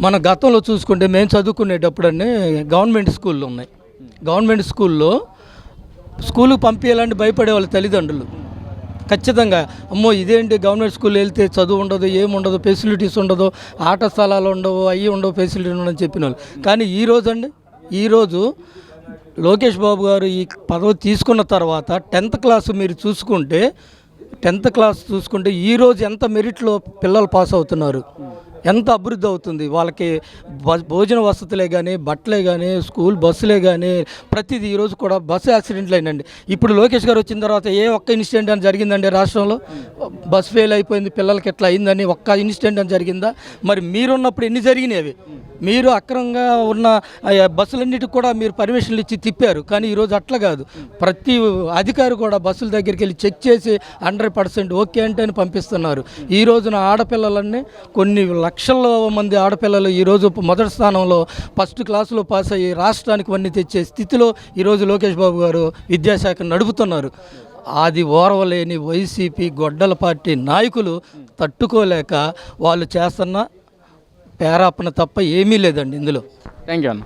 మన గతంలో చూసుకుంటే మేము చదువుకునేటప్పుడన్నీ గవర్నమెంట్ స్కూళ్ళు ఉన్నాయి. గవర్నమెంట్ స్కూల్లో స్కూల్కి పంపించాలంటే భయపడే వాళ్ళ తల్లిదండ్రులు ఖచ్చితంగా. అమ్మో ఇదేంటి గవర్నమెంట్ స్కూల్ వెళ్తే చదువు ఉండదు, ఏముండదు, ఫెసిలిటీస్ ఉండదు, ఆట స్థలాలు ఉండవు, అవి ఉండవు, ఫెసిలిటీ ఉండవు చెప్పిన వాళ్ళు. కానీ ఈరోజు లోకేష్ బాబు గారు ఈ పదవి తీసుకున్న తర్వాత 10th క్లాస్ మీరు చూసుకుంటే 10th క్లాస్ చూసుకుంటే ఈరోజు ఎంత మెరిట్లో పిల్లలు పాస్ అవుతున్నారు, ఎంత అభివృద్ధి అవుతుంది. వాళ్ళకి భోజన వసతులే కానీ, బట్టలే కానీ, స్కూల్ బస్సులే కానీ, ప్రతిదీ. ఈరోజు కూడా బస్సు యాక్సిడెంట్లు అయినండి. ఇప్పుడు లోకేష్ గారు వచ్చిన తర్వాత ఏ ఒక్క ఇన్సిడెంట్ అని జరిగిందండి రాష్ట్రంలో? బస్ ఫెయిల్ అయిపోయింది పిల్లలకి ఎట్లా అయిందని ఒక్క ఇన్సిడెంట్ అని జరిగిందా? మరి మీరున్నప్పుడు ఎన్ని జరిగినాయి అవి? మీరు అక్రమంగా ఉన్న బస్సులన్నిటికి కూడా మీరు పర్మిషన్లు ఇచ్చి తిప్పారు. కానీ ఈరోజు అట్లా కాదు. ప్రతి అధికారి కూడా బస్సుల దగ్గరికి వెళ్ళి చెక్ చేసి 100% ఓకే అంటే అని పంపిస్తున్నారు. ఈ రోజున ఆడపిల్లలన్నీ కొన్ని లక్షల మంది ఆడపిల్లలు ఈరోజు మొదటి స్థానంలో ఫస్ట్ క్లాసులో పాస్ అయ్యి రాష్ట్రానికి వన్నీ తెచ్చే స్థితిలో ఈరోజు లోకేష్ బాబు గారు విద్యాశాఖ నడుపుతున్నారు. అది ఓర్వలేని వైసీపీ గొడ్డల పార్టీ నాయకులు తట్టుకోలేక వాళ్ళు చేస్తున్న పేరాపన తప్ప ఏమీ లేదండి ఇందులో. థ్యాంక్ యూ అన్న.